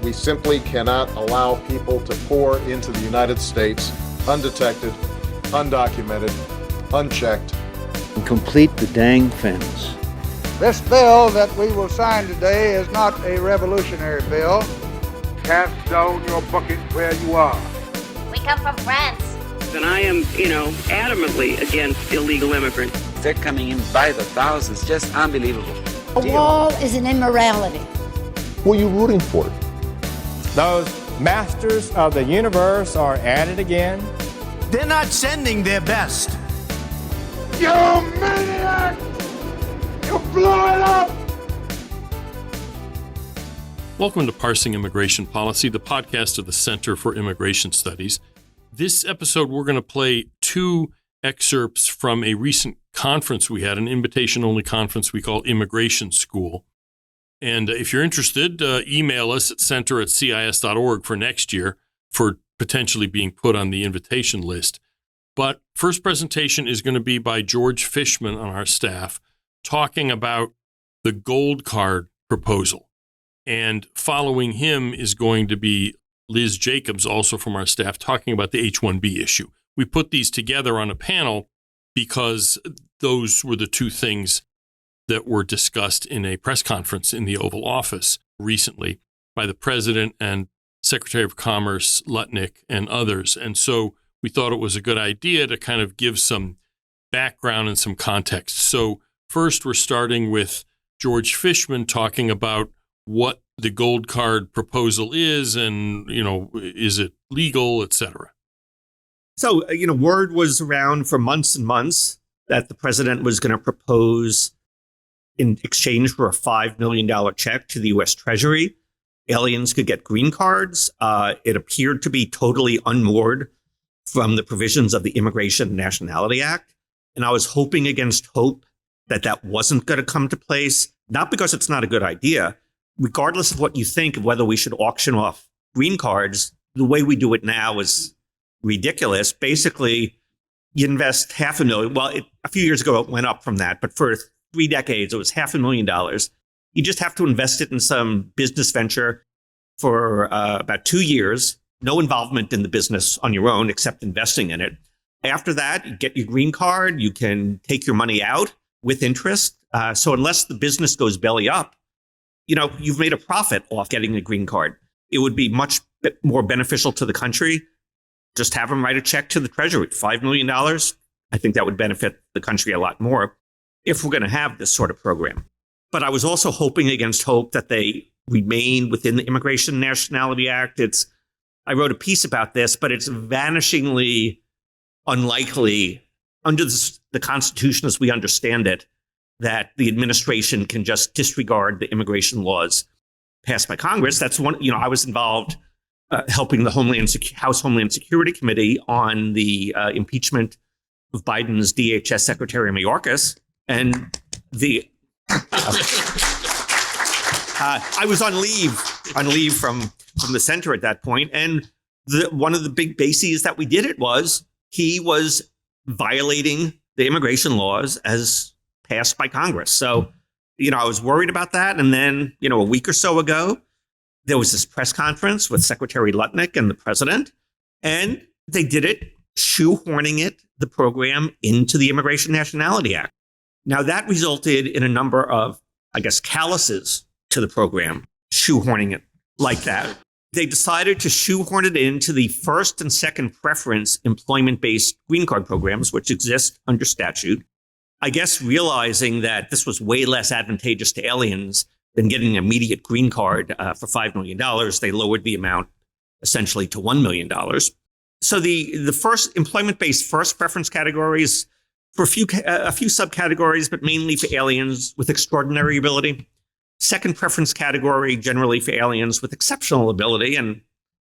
We simply cannot allow people to pour into the United States undetected, undocumented, unchecked. And complete the dang fence. This bill that we will sign today is not a revolutionary bill. Cast down your bucket where you are. We come from France. And I am, adamantly against illegal immigrants. They're coming in by the thousands, just unbelievable. A wall is an immorality. Who are you rooting for? Those masters of the universe are at it again. They're not sending their best. You maniac! You blew it up! Welcome to Parsing Immigration Policy, the podcast of the Center for Immigration Studies. This episode, we're going to play two excerpts from a recent conference we had, an invitation-only conference we call Immigration School. And if you're interested, email us at center@cis.org for next year for potentially being put on the invitation list. But first presentation is going to be by George Fishman on our staff, talking about the gold card proposal. And following him is going to be Liz Jacobs, also from our staff, talking about the H-1B issue. We put these together on a panel because those were the two things that were discussed in a press conference in the Oval Office recently by the President and Secretary of Commerce Lutnick and others. And so we thought it was a good idea to kind of give some background and some context. So first, we're starting with George Fishman talking about what the gold card proposal is and, is it legal, et cetera. So, word was around for months and months that the president was going to propose, in exchange for a $5 million check to the U.S. Treasury, aliens could get green cards. It appeared to be totally unmoored from the provisions of the Immigration and Nationality Act. And I was hoping against hope that that wasn't going to come to place, not because it's not a good idea. Regardless of what you think of whether we should auction off green cards, the way we do it now is ridiculous. Basically, you invest $500,000. Well, a few years ago, it went up from that. But for 3 decades, it was $500,000. You just have to invest it in some business venture for about 2 years. No involvement in the business on your own, except investing in it. After that, you get your green card. You can take your money out with interest. So unless the business goes belly up, you've made a profit off getting a green card. It would be much more beneficial to the country. Just have them write a check to the Treasury, $5 million. I think that would benefit the country a lot more if we're going to have this sort of program. But I was also hoping against hope that they remain within the Immigration and Nationality Act. I wrote a piece about this, but it's vanishingly unlikely under the Constitution as we understand it, that the administration can just disregard the immigration laws passed by Congress. That's one, I was involved helping the House Homeland Security Committee on the impeachment of Biden's DHS Secretary Mayorkas. And I was on leave from the center at that point. And one of the big bases that we did it was he was violating the immigration laws as passed by Congress. So, I was worried about that. And then, a week or so ago, there was this press conference with Secretary Lutnick and the president, and they did it, shoehorning the program into the Immigration Nationality Act. Now, that resulted in a number of, calluses to the program, shoehorning it like that. They decided to shoehorn it into the first and second preference employment-based green card programs, which exist under statute. Realizing that this was way less advantageous to aliens than getting an immediate green card for $5 million, they lowered the amount essentially to $1 million. So the first employment-based first preference categories for a few subcategories, but mainly for aliens with extraordinary ability. Second preference category, generally for aliens with exceptional ability, and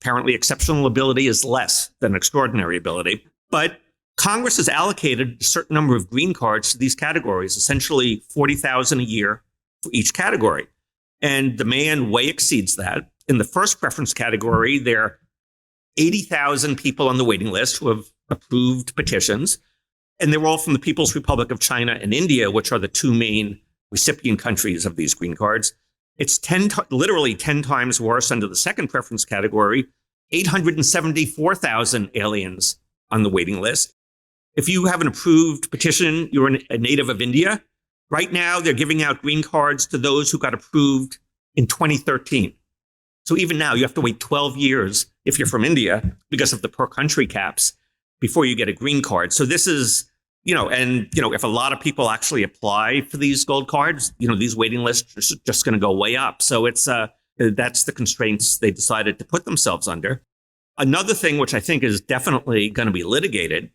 apparently exceptional ability is less than extraordinary ability. But Congress has allocated a certain number of green cards to these categories, essentially 40,000 a year for each category. And demand way exceeds that. In the first preference category, there are 80,000 people on the waiting list who have approved petitions. And they're all from the People's Republic of China and India, which are the two main recipient countries of these green cards. It's literally 10 times worse under the second preference category, 874,000 aliens on the waiting list. If you have an approved petition, you're a native of India. Right now, they're giving out green cards to those who got approved in 2013. So even now, you have to wait 12 years if you're from India because of the per country caps before you get a green card. So this is, if a lot of people actually apply for these gold cards, these waiting lists are just going to go way up. So that's the constraints they decided to put themselves under. Another thing, which I think is definitely going to be litigated,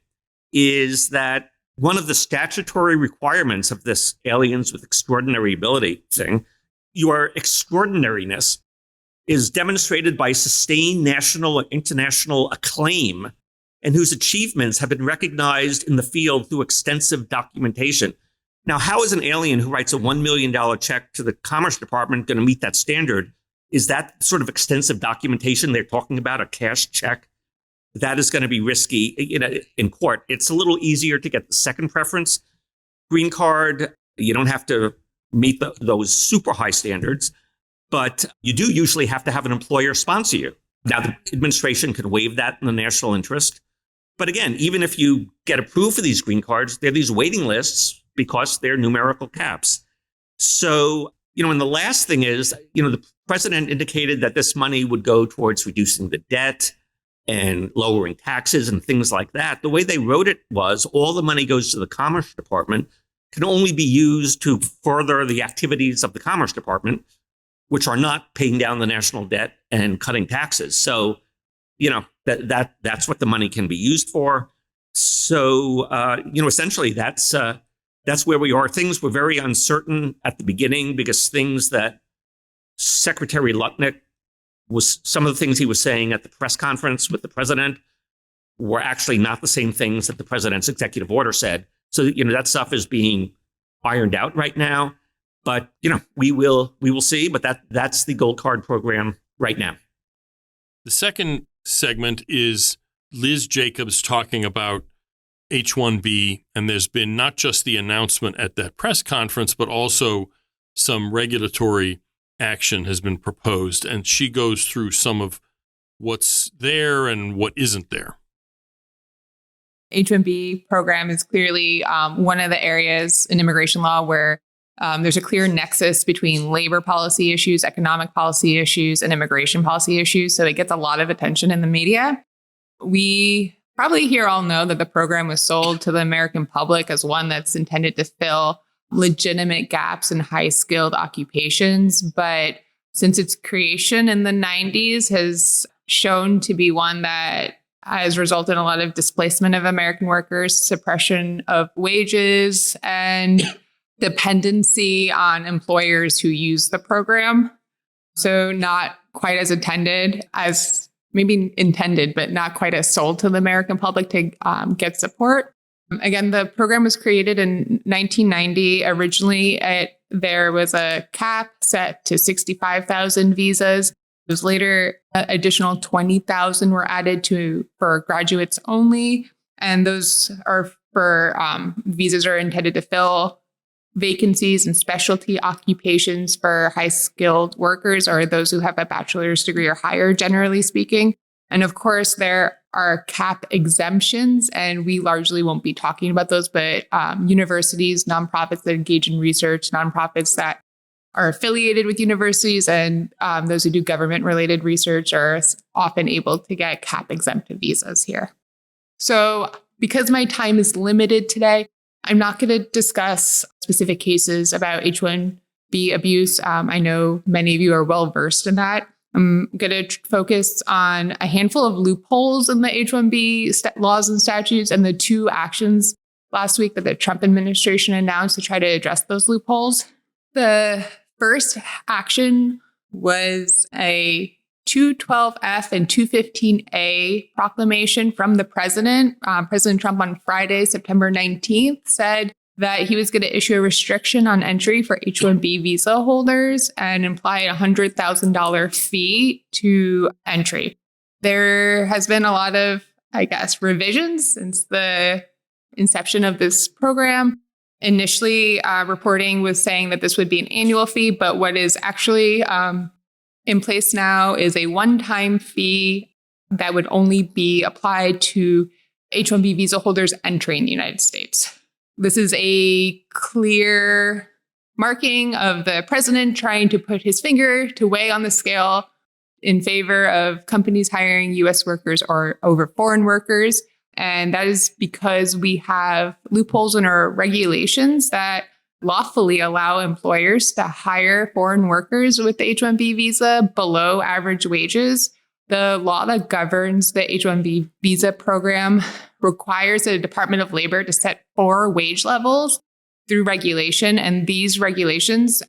is that one of the statutory requirements of this aliens with extraordinary ability thing, your extraordinariness is demonstrated by sustained national and international acclaim and whose achievements have been recognized in the field through extensive documentation. Now, how is an alien who writes a $1 million check to the Commerce Department going to meet that standard? Is that sort of extensive documentation they're talking about, a cash check? That is going to be risky in court. It's a little easier to get the second preference green card. You don't have to meet those super high standards, but you do usually have to have an employer sponsor you. Now, the administration can waive that in the national interest. But again, even if you get approved for these green cards, there are these waiting lists because they're numerical caps. So, and the last thing is, the president indicated that this money would go towards reducing the debt and lowering taxes and things like that. The way they wrote it was all the money goes to the Commerce Department, can only be used to further the activities of the Commerce Department, which are not paying down the national debt and cutting taxes. So, that's what the money can be used for. So, essentially that's where we are. Things were very uncertain at the beginning because things that Secretary Lutnick some of the things he was saying at the press conference with the president were actually not the same things that the president's executive order said. So, that stuff is being ironed out right now. But, we will see. But that's the gold card program right now. The second segment is Liz Jacobs talking about H-1B. And there's been not just the announcement at that press conference, but also some regulatory action has been proposed. And she goes through some of what's there and what isn't there. H-1B program is clearly one of the areas in immigration law where there's a clear nexus between labor policy issues, economic policy issues, and immigration policy issues. So it gets a lot of attention in the media. We probably here all know that the program was sold to the American public as one that's intended to fill legitimate gaps in high-skilled occupations. But since its creation in the 90s has shown to be one that has resulted in a lot of displacement of American workers, suppression of wages, and dependency on employers who use the program. So not quite as intended as maybe intended, but not quite as sold to the American public to get support. Again, the program was created in 1990. Originally, there was a cap set to 65,000 visas. It was later additional 20,000 were added for graduates only. And those are for visas are intended to fill vacancies in specialty occupations for high-skilled workers or those who have a bachelor's degree or higher, generally speaking. And of course, there are cap exemptions, and we largely won't be talking about those, but universities, nonprofits that engage in research, nonprofits that are affiliated with universities, and those who do government-related research are often able to get cap-exempt visas here. So because my time is limited today, I'm not going to discuss specific cases about H-1B abuse. I know many of you are well-versed in that. I'm going to focus on a handful of loopholes in the H-1B laws and statutes and the two actions last week that the Trump administration announced to try to address those loopholes. The first action was a 212F and 215A proclamation from the president. President Trump on Friday, September 19th, said that he was going to issue a restriction on entry for H-1B visa holders and imply a $100,000 fee to entry. There has been a lot of, revisions since the inception of this program. Initially, reporting was saying that this would be an annual fee, but what is actually in place now is a one-time fee that would only be applied to H-1B visa holders entering the United States. This is a clear marking of the president trying to put his finger to weigh on the scale in favor of companies hiring U.S. workers or over foreign workers. And that is because we have loopholes in our regulations that lawfully allow employers to hire foreign workers with the H-1B visa below average wages. The law that governs the H-1B visa program requires the Department of Labor to set 4 wage levels through regulation. And these regulations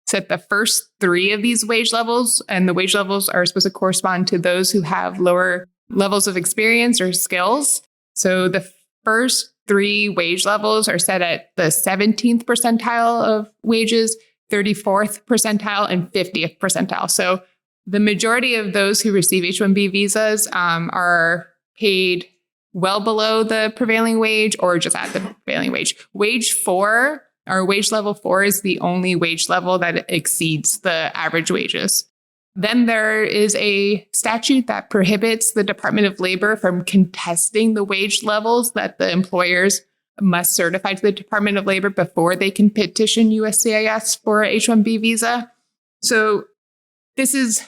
set the first 3 of these wage levels. And the wage levels are supposed to correspond to those who have lower levels of experience or skills. So the first 3 wage levels are set at the 17th percentile of wages, 34th percentile, and 50th percentile. So the majority of those who receive H-1B visas are paid well below the prevailing wage or just at the prevailing wage. Wage 4, or wage level 4, is the only wage level that exceeds the average wages. Then there is a statute that prohibits the Department of Labor from contesting the wage levels that the employers must certify to the Department of Labor before they can petition USCIS for a H-1B visa. So this is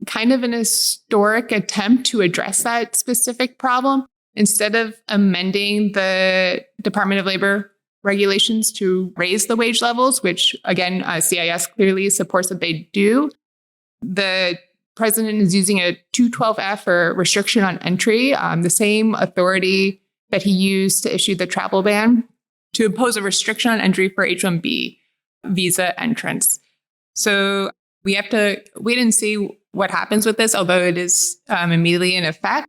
kind of an historic attempt to address that specific problem. Instead of amending the Department of Labor regulations to raise the wage levels, which again, CIS clearly supports that they do, the president is using a 212F or restriction on entry, the same authority that he used to issue the travel ban, to impose a restriction on entry for H-1B visa entrants. So we have to wait and see what happens with this, although it is immediately in effect.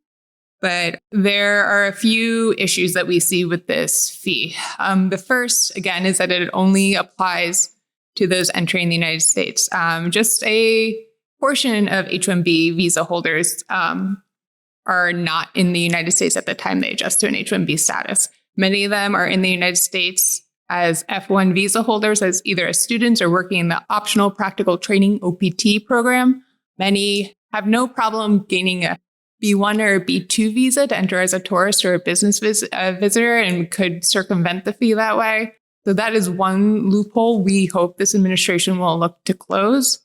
But there are a few issues that we see with this fee. The first, again, is that it only applies to those entering the United States. Just a portion of H-1B visa holders are not in the United States at the time they adjust to an H-1B status. Many of them are in the United States as F-1 visa holders, as either as students or working in the optional practical training OPT program. Many have no problem gaining a B1 or B2 visa to enter as a tourist or a business visitor and could circumvent the fee that way. So that is one loophole we hope this administration will look to close.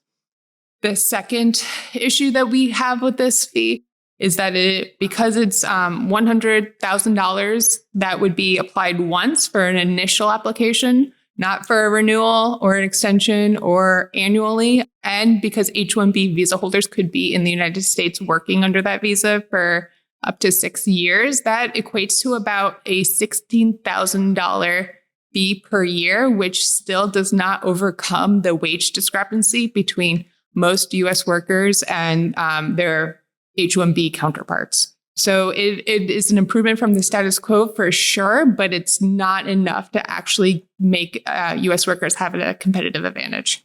The second issue that we have with this fee is that because it's $100,000 that would be applied once for an initial application, not for a renewal or an extension or annually. And because H-1B visa holders could be in the United States working under that visa for up to 6 years, that equates to about a $16,000 fee per year, which still does not overcome the wage discrepancy between most U.S. workers and their H-1B counterparts. So it is an improvement from the status quo for sure, but it's not enough to actually make U.S. workers have a competitive advantage.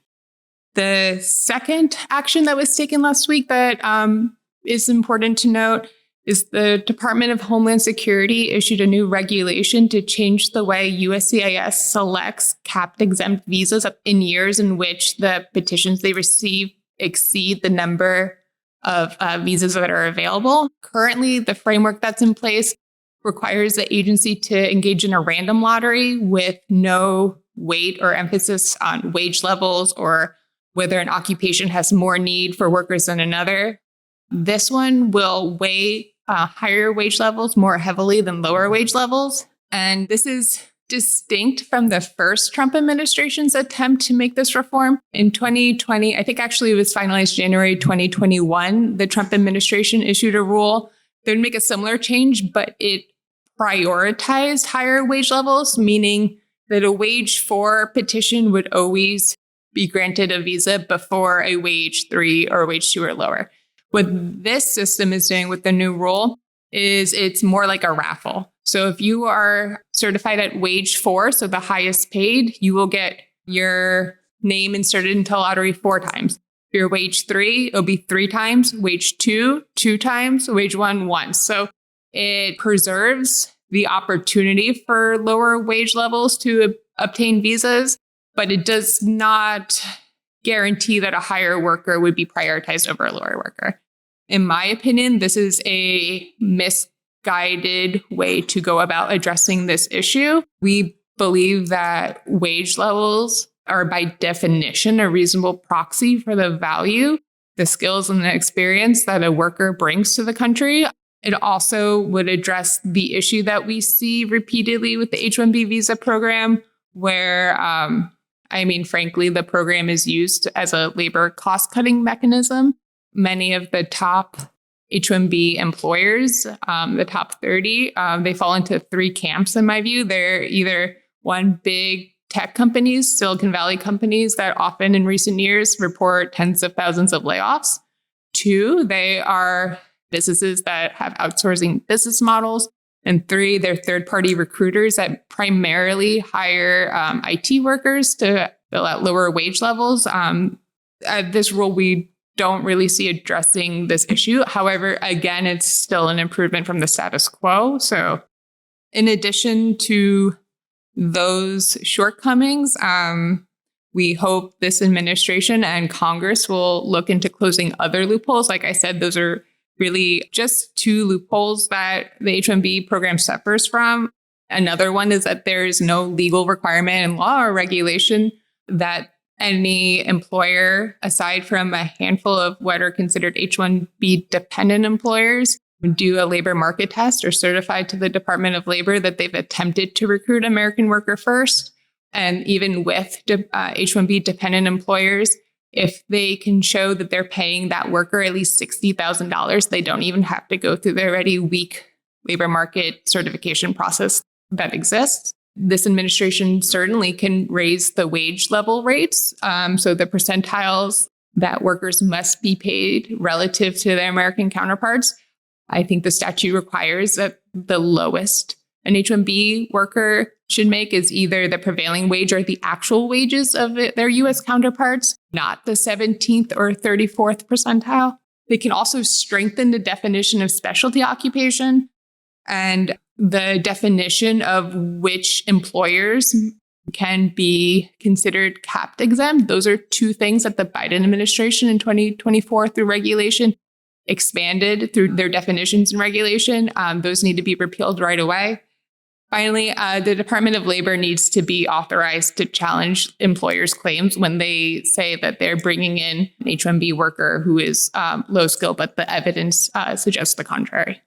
The second action that was taken last week that is important to note is the Department of Homeland Security issued a new regulation to change the way USCIS selects capped exempt visas in years in which the petitions they receive exceed the number of visas that are available. Currently, the framework that's in place requires the agency to engage in a random lottery with no weight or emphasis on wage levels or whether an occupation has more need for workers than another. This one will weigh higher wage levels more heavily than lower wage levels. And this is distinct from the first Trump administration's attempt to make this reform. In 2020, I think actually it was finalized January 2021, the Trump administration issued a rule that would make a similar change, but it prioritized higher wage levels, meaning that a wage 4 petition would always be granted a visa before a wage 3 or a wage 2 or lower. What this system is doing with the new rule is it's more like a raffle. So if you are certified at wage 4, so the highest paid, you will get your name inserted into the lottery 4 times. If you're wage 3, it'll be 3 times, wage 2, 2 times, wage 1, once. So it preserves the opportunity for lower wage levels to obtain visas, but it does not guarantee that a higher worker would be prioritized over a lower worker. In my opinion, this is a misguided way to go about addressing this issue. We believe that wage levels are by definition a reasonable proxy for the value, the skills, and the experience that a worker brings to the country. It also would address the issue that we see repeatedly with the H-1B visa program, where, frankly, the program is used as a labor cost-cutting mechanism. Many of the top H-1B employers, the top 30, they fall into three camps, in my view. They're either one, big tech companies, Silicon Valley companies that often in recent years report tens of thousands of layoffs. Two, they are businesses that have outsourcing business models. And three, they're third-party recruiters that primarily hire IT workers to fill out lower wage levels. This rule, we don't really see addressing this issue. However, again, it's still an improvement from the status quo. So in addition to those shortcomings, we hope this administration and Congress will look into closing other loopholes. Like I said, those are really just two loopholes that the H-1B program suffers from. Another one is that there is no legal requirement in law or regulation that any employer, aside from a handful of what are considered H-1B dependent employers, do a labor market test or certify to the Department of Labor that they've attempted to recruit American worker first. And even with H-1B dependent employers, if they can show that they're paying that worker at least $60,000, they don't even have to go through the already weak labor market certification process that exists. This administration certainly can raise the wage level rates. So the percentiles that workers must be paid relative to their American counterparts. I think the statute requires that the lowest an H-1B worker should make is either the prevailing wage or the actual wages of their U.S. counterparts, not the 17th or 34th percentile. They can also strengthen the definition of specialty occupation and the definition of which employers can be considered capped exempt. Those are two things that the Biden administration in 2024 through regulation expanded through their definitions and regulation. Those need to be repealed right away. Finally, the Department of Labor needs to be authorized to challenge employers' claims when they say that they're bringing in an H-1B worker who is low skill, but the evidence suggests the contrary.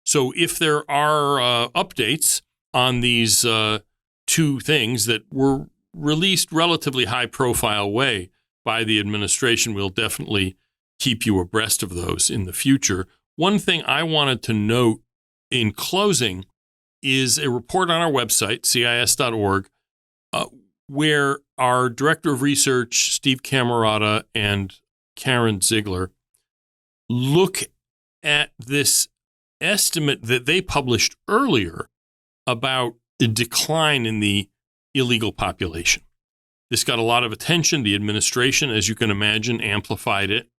So if there are updates on these two things that were released relatively high-profile way by the administration, we'll definitely keep you abreast of those in the future. One thing I wanted to note in closing is a report on our website, CIS.org, where our Director of Research, Steve Camerata, and Karen Ziegler look at this estimate that they published earlier about the decline in the illegal population. This got a lot of attention. The administration, as you can imagine, amplified it.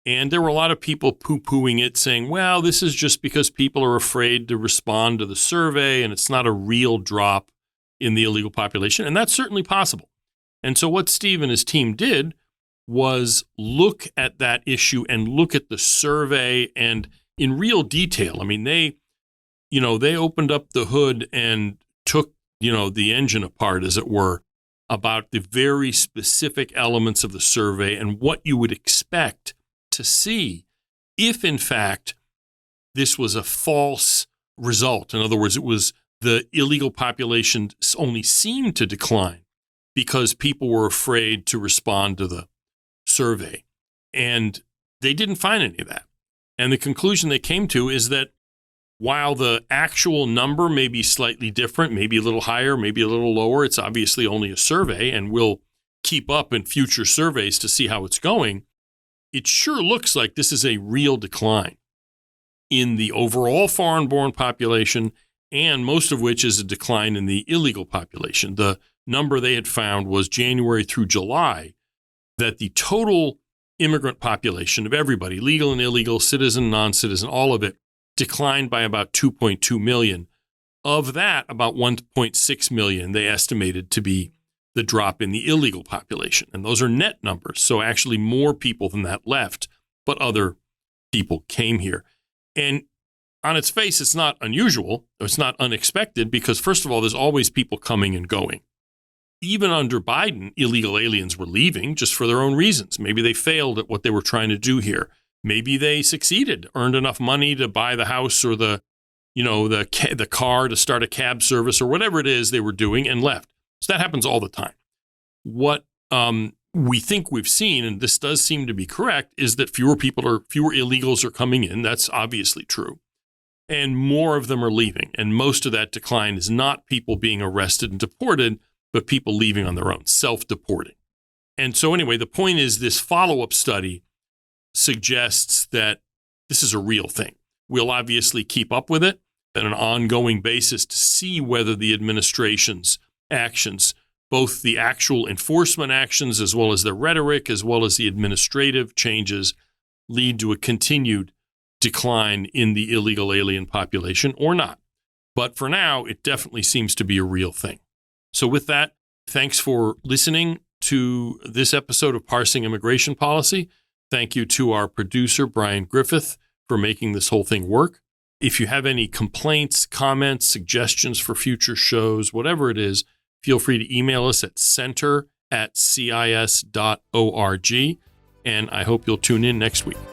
And there were a lot of people poo-pooing it, saying, well, this is just because people are afraid to respond to the survey, and it's not a real drop in the illegal population. And that's certainly possible. And so what Steve and his team did was look at that issue and look at the survey and in real detail. I mean, they opened up the hood and took, the engine apart, as it were, about the very specific elements of the survey and what you would expect to see if, in fact, this was a false result. In other words, it was the illegal population only seemed to decline because people were afraid to respond to the survey. And they didn't find any of that. And the conclusion they came to is that while the actual number may be slightly different, maybe a little higher, maybe a little lower, it's obviously only a survey, and we'll keep up in future surveys to see how it's going. It sure looks like this is a real decline in the overall foreign-born population, and most of which is a decline in the illegal population. The number they had found was January through July, that the total immigrant population of everybody, legal and illegal, citizen, non-citizen, all of it, declined by about 2.2 million. Of that, about 1.6 million they estimated to be the drop in the illegal population. And those are net numbers. So actually more people than that left, but other people came here. And on its face, it's not unusual. It's not unexpected because, first of all, there's always people coming and going. Even under Biden, illegal aliens were leaving just for their own reasons. Maybe they failed at what they were trying to do here. Maybe they succeeded, earned enough money to buy the house or the car to start a cab service or whatever it is they were doing and left. So that happens all the time. What we think we've seen, and this does seem to be correct, is that fewer illegals are coming in. That's obviously true. And more of them are leaving. And most of that decline is not people being arrested and deported, but people leaving on their own, self-deporting. And so anyway, the point is this follow-up study suggests that this is a real thing. We'll obviously keep up with it on an ongoing basis to see whether the administration's actions, both the actual enforcement actions as well as the rhetoric, as well as the administrative changes, lead to a continued decline in the illegal alien population or not. But for now, it definitely seems to be a real thing. So with that, thanks for listening to this episode of Parsing Immigration Policy. Thank you to our producer, Brian Griffith, for making this whole thing work. If you have any complaints, comments, suggestions for future shows, whatever it is, feel free to email us at center@cis.org. And I hope you'll tune in next week.